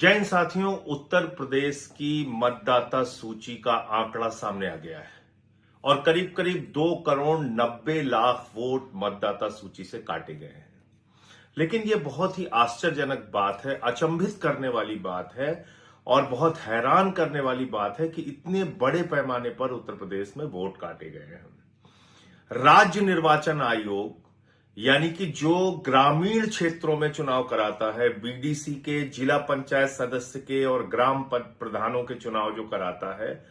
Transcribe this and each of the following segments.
जैन साथियों, उत्तर प्रदेश की मतदाता सूची का आंकड़ा सामने आ गया है और करीब करीब 2,90,00,000 वोट मतदाता सूची से काटे गए हैं। लेकिन यह बहुत ही आश्चर्यजनक बात है, अचंभित करने वाली बात है और बहुत हैरान करने वाली बात है कि इतने बड़े पैमाने पर उत्तर प्रदेश में वोट काटे गए हैं। राज्य निर्वाचन आयोग यानी कि जो ग्रामीण क्षेत्रों में चुनाव कराता है, बीडीसी के, जिला पंचायत सदस्य के और ग्राम प्रधानों के चुनाव जो कराता है,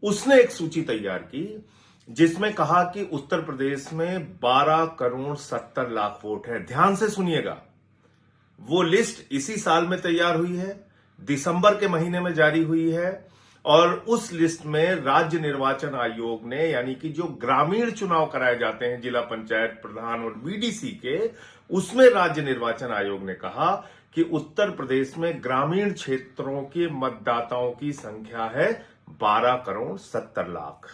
उसने एक सूची तैयार की जिसमें कहा कि उत्तर प्रदेश में 12,70,00,000 वोट है। ध्यान से सुनिएगा, वो लिस्ट इसी साल में तैयार हुई है, दिसंबर के महीने में जारी हुई है और उस लिस्ट में राज्य निर्वाचन आयोग ने यानी कि जो ग्रामीण चुनाव कराए जाते हैं जिला पंचायत प्रधान और बीडीसी के, उसमें राज्य निर्वाचन आयोग ने कहा कि उत्तर प्रदेश में ग्रामीण क्षेत्रों के मतदाताओं की संख्या है 12,70,00,000।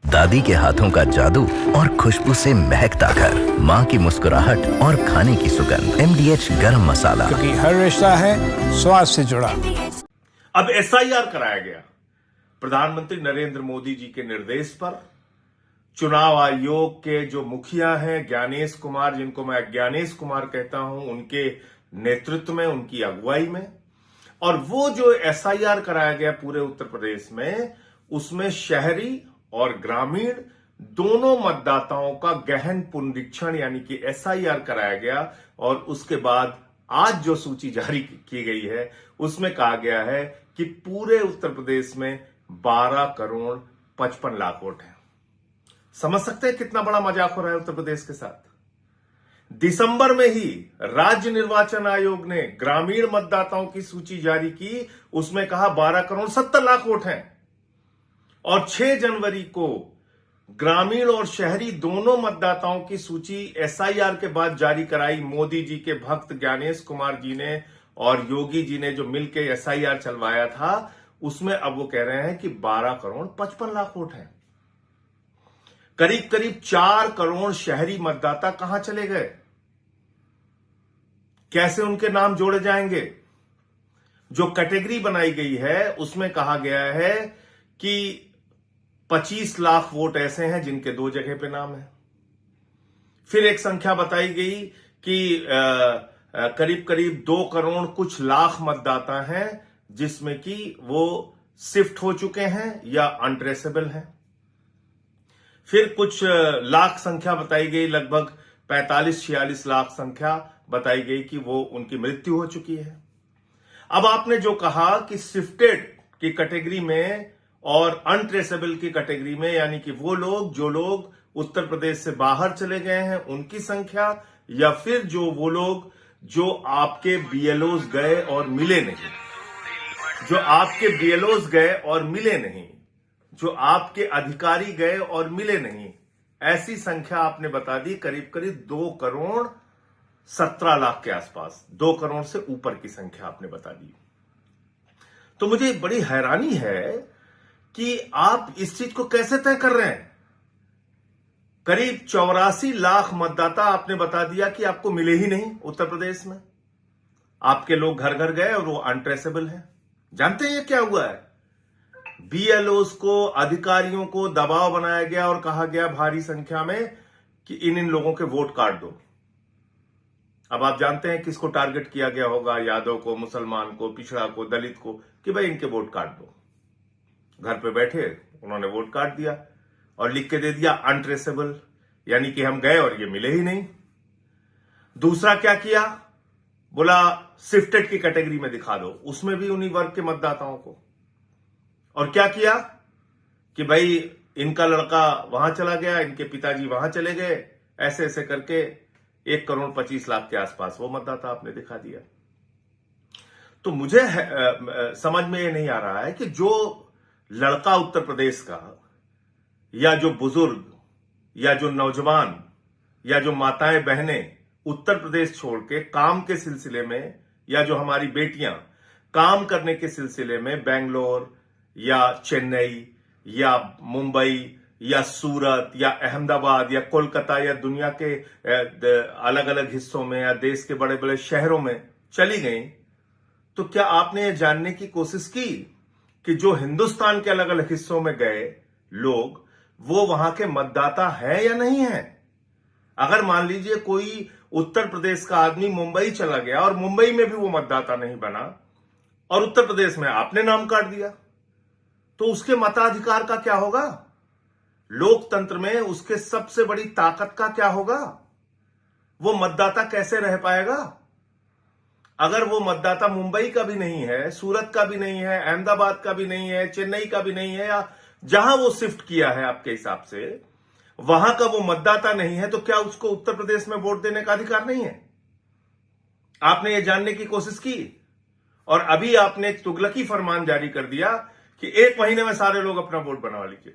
दादी के हाथों का जादू और खुशबू से महकता घर, माँ की मुस्कुराहट और खाने की सुगंध। MDH गरम मसाला, क्योंकि हर रिश्ता है स्वाद से जुड़ा। अब SIR कराया गया। प्रधानमंत्री नरेंद्र मोदी जी के निर्देश पर चुनाव आयोग के जो मुखिया हैं ज्ञानेश कुमार, जिनको मैं ज्ञानेश कुमार कहता हूं, उनके नेतृत्व में, उनकी अगुवाई में, और वो जो SIR कराया गया पूरे उत्तर प्रदेश में, उसमें शहरी और ग्रामीण दोनों मतदाताओं का गहन पुनरीक्षण यानी कि SIR कराया गया और उसके बाद आज जो सूची जारी की गई है उसमें कहा गया है कि पूरे उत्तर प्रदेश में 12,55,00,000 वोट हैं। समझ सकते हैं कितना बड़ा मजाक हो रहा है उत्तर प्रदेश के साथ। दिसंबर में ही राज्य निर्वाचन आयोग ने ग्रामीण मतदाताओं की सूची जारी की, उसमें कहा 12,70,00,000 वोट हैं और 6 जनवरी को ग्रामीण और शहरी दोनों मतदाताओं की सूची SIR के बाद जारी कराई मोदी जी के भक्त ज्ञानेश कुमार जी ने और योगी जी ने जो मिलकर SIR चलवाया था, उसमें अब वो कह रहे हैं कि 12,55,00,000 वोट हैं। करीब करीब 4 करोड़ शहरी मतदाता कहां चले गए? कैसे उनके नाम जोड़े जाएंगे? जो कैटेगरी बनाई गई है उसमें कहा गया है कि 25 लाख वोट ऐसे हैं जिनके 2 जगह पे नाम है। फिर एक संख्या बताई गई कि करीब करीब 2 करोड़ कुछ लाख मतदाता हैं जिसमें कि वो शिफ्ट हो चुके हैं या अनट्रेसेबल हैं। फिर कुछ लाख संख्या बताई गई, लगभग 45-46 लाख संख्या बताई गई कि वो उनकी मृत्यु हो चुकी है। अब आपने जो कहा कि शिफ्टेड की कैटेगरी में और अनट्रेसेबल की कैटेगरी में, यानी कि वो लोग जो लोग उत्तर प्रदेश से बाहर चले गए हैं उनकी संख्या, या फिर वो लोग जो आपके BLOs गए और मिले नहीं, जो आपके BLOs गए और मिले नहीं, जो आपके अधिकारी गए और मिले नहीं, ऐसी संख्या आपने बता दी करीब करीब 2,17,00,000 के आसपास, 2 करोड़ से ऊपर की संख्या आपने बता दी। तो मुझे बड़ी हैरानी है कि आप इस चीज को कैसे तय कर रहे हैं। करीब 84 लाख मतदाता आपने बता दिया कि आपको मिले ही नहीं उत्तर प्रदेश में। आपके लोग घर घर गए और वो अनट्रेसेबल हैं। जानते हैं ये क्या हुआ है? BLOs को, अधिकारियों को दबाव बनाया गया और कहा गया भारी संख्या में कि इन लोगों के वोट काट दो। अब आप जानते हैं किसको टारगेट किया गया होगा? यादव को, मुसलमान को, पिछड़ा को, दलित को, कि भाई इनके वोट काट दो। घर पे बैठे उन्होंने वोट काट दिया और लिख के दे दिया अनट्रेसेबल, यानी कि हम गए और ये मिले ही नहीं। दूसरा क्या किया? बोला शिफ्टेड की कैटेगरी में दिखा दो, उसमें भी उन्हीं वर्ग के मतदाताओं को। और क्या किया कि भाई इनका लड़का वहां चला गया, इनके पिताजी वहां चले गए, ऐसे ऐसे करके 1,25,00,000 के आसपास वो मतदाता आपने दिखा दिया। तो मुझे समझ में ये नहीं आ रहा है कि जो लड़का उत्तर प्रदेश का, या जो बुजुर्ग, या जो नौजवान, या जो माताएं बहनें उत्तर प्रदेश छोड़ के काम के सिलसिले में, या जो हमारी बेटियां काम करने के सिलसिले में बेंगलोर या चेन्नई या मुंबई या सूरत या अहमदाबाद या कोलकाता या दुनिया के अलग अलग हिस्सों में या देश के बड़े बड़े शहरों में चली गई, तो क्या आपने ये जानने की कोशिश की कि जो हिंदुस्तान के अलग अलग हिस्सों में गए लोग वो वहां के मतदाता हैं या नहीं हैं? अगर मान लीजिए कोई उत्तर प्रदेश का आदमी मुंबई चला गया और मुंबई में भी वो मतदाता नहीं बना और उत्तर प्रदेश में आपने नाम काट दिया, तो उसके मताधिकार का क्या होगा? लोकतंत्र में उसके सबसे बड़ी ताकत का क्या होगा? वो मतदाता कैसे रह पाएगा? अगर वो मतदाता मुंबई का भी नहीं है, सूरत का भी नहीं है, अहमदाबाद का भी नहीं है, चेन्नई का भी नहीं है, या जहां वो शिफ्ट किया है आपके हिसाब से वहां का वो मतदाता नहीं है, तो क्या उसको उत्तर प्रदेश में वोट देने का अधिकार नहीं है? आपने ये जानने की कोशिश की और अभी आपने एक तुगलकी फरमान जारी कर दिया कि 1 महीने में सारे लोग अपना वोट बनवा लीजिए।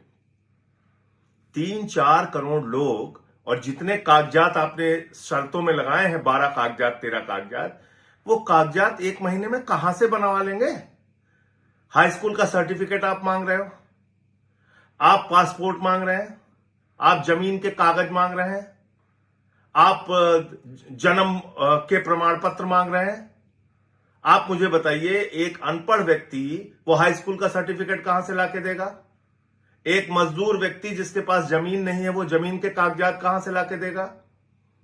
3-4 करोड़ लोग और जितने कागजात आपने शर्तों में लगाए हैं, 12 कागजात 13 कागजात, वो कागजात 1 महीने में कहां से बनवा लेंगे? हाई स्कूल का सर्टिफिकेट आप मांग रहे हो, आप पासपोर्ट मांग रहे हैं, आप जमीन के कागज मांग रहे हैं, आप जन्म के प्रमाण पत्र मांग रहे हैं। आप मुझे बताइए, एक अनपढ़ व्यक्ति वो हाई स्कूल का सर्टिफिकेट कहां से लाके देगा? एक मजदूर व्यक्ति जिसके पास जमीन नहीं है वो जमीन के कागजात कहां से लाके देगा?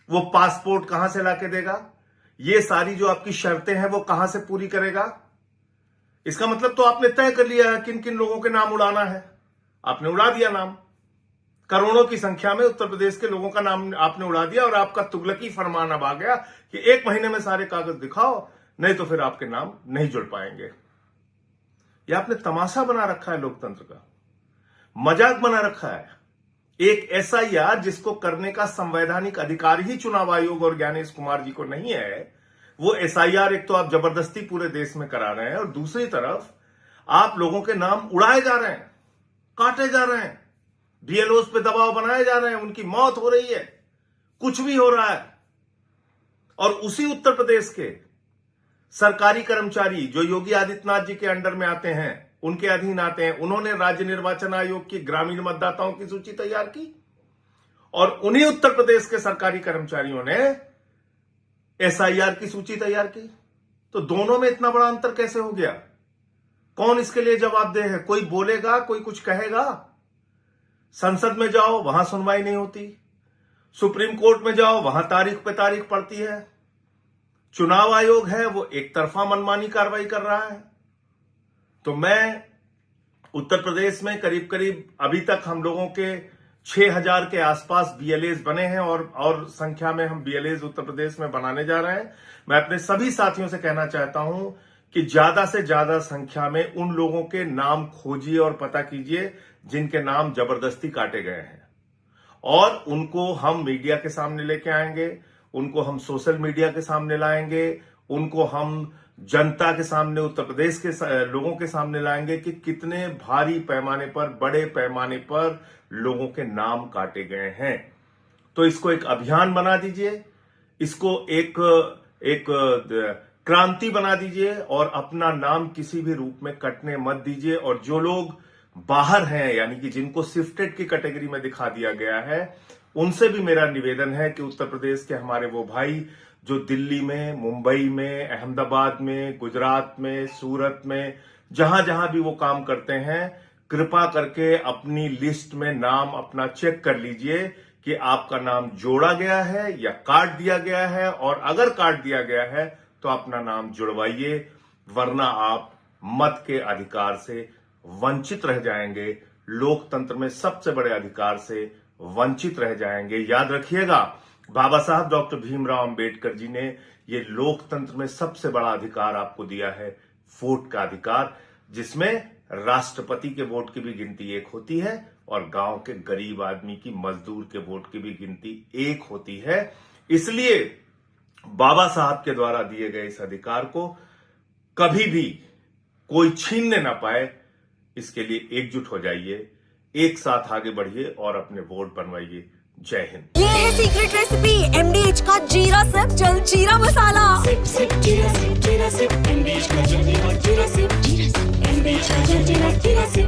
वो पासपोर्ट कहां से लाके देगा? ये सारी जो आपकी शर्तें हैं वो कहां से पूरी करेगा? इसका मतलब तो आपने तय कर लिया है किन किन लोगों के नाम उड़ाना है। आपने उड़ा दिया नाम, करोड़ों की संख्या में उत्तर प्रदेश के लोगों का नाम आपने उड़ा दिया और आपका तुगलकी फरमान अब आ गया कि 1 महीने में सारे कागज दिखाओ, नहीं तो फिर आपके नाम नहीं जुड़ पाएंगे। यह आपने तमाशा बना रखा है, लोकतंत्र का मजाक बना रखा है। एक एसआईआर जिसको करने का संवैधानिक अधिकार ही चुनाव आयोग और ज्ञानेश कुमार जी को नहीं है, वो एसआईआर एक तो आप जबरदस्ती पूरे देश में करा रहे हैं और दूसरी तरफ आप लोगों के नाम उड़ाए जा रहे हैं, काटे जा रहे हैं, बीएलओस पे दबाव बनाए जा रहे हैं, उनकी मौत हो रही है, कुछ भी हो रहा है। और उसी उत्तर प्रदेश के सरकारी कर्मचारी जो योगी आदित्यनाथ जी के अंडर में आते हैं, उनके अधीन आते हैं, उन्होंने राज्य निर्वाचन आयोग की ग्रामीण मतदाताओं की सूची तैयार की और उन्हीं उत्तर प्रदेश के सरकारी कर्मचारियों ने एसआईआर की सूची तैयार की। तो दोनों में इतना बड़ा अंतर कैसे हो गया? कौन इसके लिए जवाबदेह है? कोई बोलेगा, कोई कुछ कहेगा? संसद में जाओ, वहां सुनवाई नहीं होती, सुप्रीम कोर्ट में जाओ, वहां तारीख पे तारीख पड़ती है, चुनाव आयोग है वो एक तरफा मनमानी कार्रवाई कर रहा है। तो मैं उत्तर प्रदेश में करीब करीब अभी तक हम लोगों के 6000 के आसपास बीएलएस बने हैं और संख्या में हम बीएलएस उत्तर प्रदेश में बनाने जा रहे हैं। मैं अपने सभी साथियों से कहना चाहता हूं कि ज्यादा से ज्यादा संख्या में उन लोगों के नाम खोजिए और पता कीजिए जिनके नाम जबरदस्ती काटे गए हैं, और उनको हम मीडिया के सामने लेके आएंगे, उनको हम सोशल मीडिया के सामने लाएंगे, उनको हम जनता के सामने, उत्तर प्रदेश के लोगों के सामने लाएंगे कि कितने भारी पैमाने पर, बड़े पैमाने पर लोगों के नाम काटे गए हैं। तो इसको एक अभियान बना दीजिए, इसको एक क्रांति बना दीजिए और अपना नाम किसी भी रूप में कटने मत दीजिए। और जो लोग बाहर हैं, यानी कि जिनको शिफ्टेड की कैटेगरी में दिखा दिया गया है, उनसे भी मेरा निवेदन है कि उत्तर प्रदेश के हमारे वो भाई जो दिल्ली में, मुंबई में, अहमदाबाद में, गुजरात में, सूरत में, जहां जहां भी वो काम करते हैं, कृपा करके अपनी लिस्ट में नाम अपना चेक कर लीजिए कि आपका नाम जोड़ा गया है या काट दिया गया है, और अगर काट दिया गया है तो अपना नाम जुड़वाइए, वरना आप मत के अधिकार से वंचित रह जाएंगे, लोकतंत्र में सबसे बड़े अधिकार से वंचित रह जाएंगे। याद रखिएगा, बाबा साहब डॉक्टर भीमराव अंबेडकर जी ने ये लोकतंत्र में सबसे बड़ा अधिकार आपको दिया है, वोट का अधिकार, जिसमें राष्ट्रपति के वोट की भी गिनती 1 होती है और गांव के गरीब आदमी की, मजदूर के वोट की भी गिनती 1 होती है। इसलिए बाबा साहब के द्वारा दिए गए इस अधिकार को कभी भी कोई छीनने ना पाए, इसके लिए एकजुट हो जाइए, एक साथ आगे बढ़िए और अपने वोट बनवाइए। जय हिंद। ये है सीक्रेट रेसिपी MDH का जीरा सिप जल जीरा मसाला। सिप सिप जीरा सिप MDH का जल जीरा सिप MDH का जल जीरा सिप।